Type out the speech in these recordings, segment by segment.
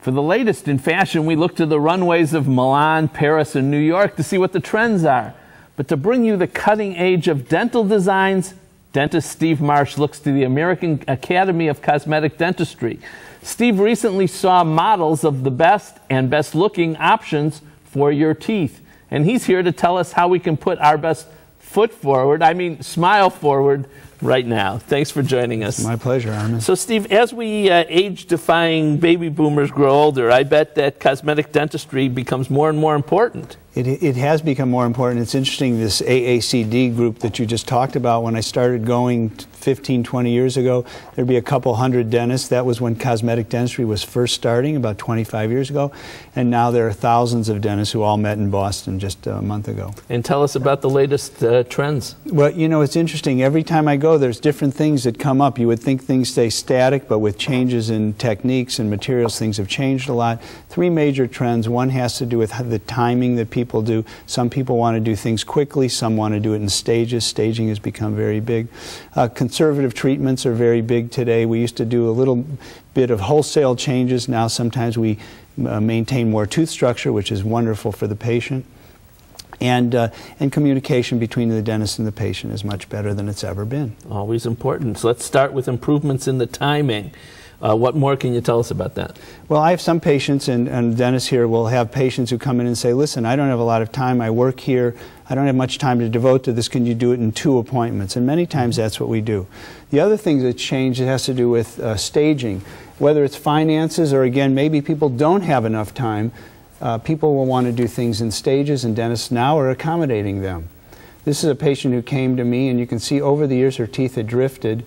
For the latest in fashion, we look to the runways of Milan, Paris, and New York to see what the trends are. But to bring you the cutting edge of dental designs, dentist Steve Marsh looks to the American Academy of Cosmetic Dentistry. Steve recently saw models of the best and best looking options for your teeth. And he's here to tell us how we can put our best foot forward, smile forward right now. Thanks for joining us. My pleasure, Armin. So Steve, as we age-defying baby boomers grow older, I bet that cosmetic dentistry becomes more and more important. It has become more important. It's interesting, this AACD group that you just talked about, when I started going 15, 20 years ago, there'd be a couple hundred dentists. That was when cosmetic dentistry was first starting, about 25 years ago. And now there are thousands of dentists who all met in Boston just a month ago. And tell us about the latest trends. Well, you know, it's interesting. Every time I go, there's different things that come up. You would think things stay static, but with changes in techniques and materials, things have changed a lot. Three major trends. One has to do with the timing that people do. Some people want to do things quickly, some want to do it in stages. Staging has become very big. Conservative treatments are very big today. We used to do a little bit of wholesale changes. Now sometimes we maintain more tooth structure, which is wonderful for the patient. And communication between the dentist and the patient is much better than it's ever been. Always important. So let's start with improvements in the timing. What more can you tell us about that? Well, I have some patients, and dentists here will have patients who come in and say, listen, I don't have a lot of time, I work here, I don't have much time to devote to this, can you do it in 2 appointments? And many times that's what we do. The other thing that's changed, it has to do with staging. Whether it's finances or, again, maybe people don't have enough time, people will want to do things in stages, and dentists now are accommodating them. This is a patient who came to me, and you can see over the years her teeth had drifted.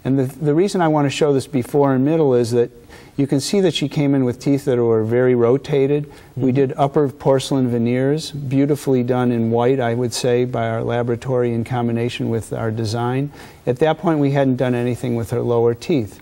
And the reason I want to show this before and middle is that you can see that she came in with teeth that were very rotated. Mm-hmm. We did upper porcelain veneers, beautifully done in white, I would say, by our laboratory in combination with our design. At that point, we hadn't done anything with her lower teeth.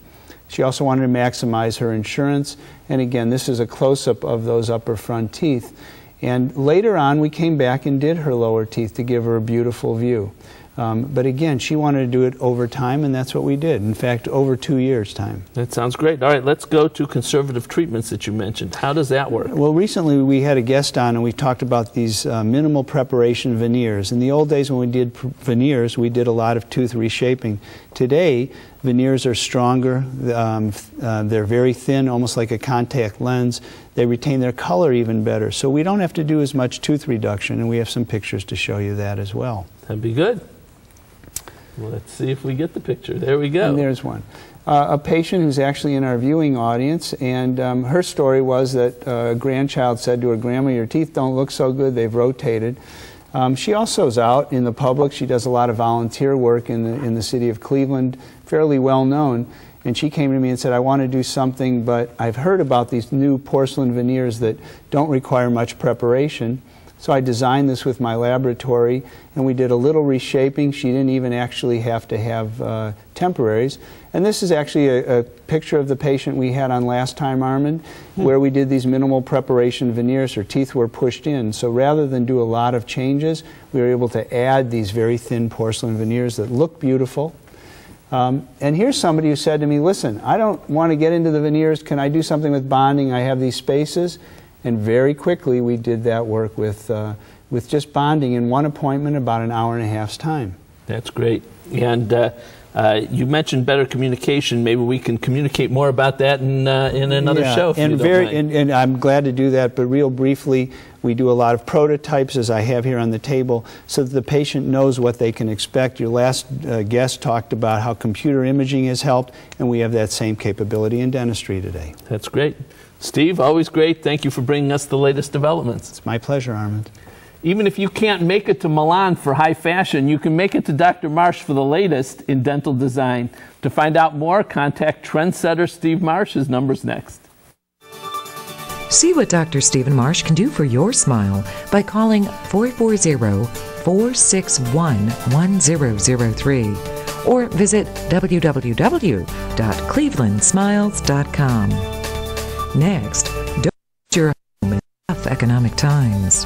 She also wanted to maximize her insurance. And again, this is a close-up of those upper front teeth. And later on, we came back and did her lower teeth to give her a beautiful view. But again, she wanted to do it over time, and that's what we did. In fact, over 2 years' time. That sounds great. All right, let's go to conservative treatments that you mentioned. How does that work? Well, recently we had a guest on, and we talked about these minimal preparation veneers. In the old days when we did veneers, we did a lot of tooth reshaping. Today, veneers are stronger. They're very thin, almost like a contact lens. They retain their color even better. So we don't have to do as much tooth reduction, and we have some pictures to show you that as well. That'd be good. Well, let's see if we get the picture. There we go. And there's one. A patient who's actually in our viewing audience, and her story was that a grandchild said to her, Grandma, your teeth don't look so good, they've rotated. She also is out in the public. She does a lot of volunteer work in the city of Cleveland, fairly well known. And she came to me and said, I want to do something, but I've heard about these new porcelain veneers that don't require much preparation. So I designed this with my laboratory, and we did a little reshaping. She didn't even actually have to have temporaries. And this is actually a picture of the patient we had on last time, Armin, where we did these minimal preparation veneers. Her teeth were pushed in. So rather than do a lot of changes, we were able to add these very thin porcelain veneers that look beautiful. And here's somebody who said to me, listen, I don't want to get into the veneers. Can I do something with bonding? I have these spaces. And very quickly, we did that work with just bonding in one appointment, about an hour and a half's time. That's great. And you mentioned better communication. Maybe we can communicate more about that in another show. And I'm glad to do that. But real briefly, we do a lot of prototypes, as I have here on the table, so that the patient knows what they can expect. Your last guest talked about how computer imaging has helped, and we have that same capability in dentistry today. That's great. Steve, always great. Thank you for bringing us the latest developments. It's my pleasure, Armand. Even if you can't make it to Milan for high fashion, you can make it to Dr. Marsh for the latest in dental design. To find out more, contact trendsetter Steve Marsh. His number's next. See what Dr. Stephen Marsh can do for your smile by calling 440-461-1003 or visit www.clevelandsmiles.com. Next, don't your home in tough economic times.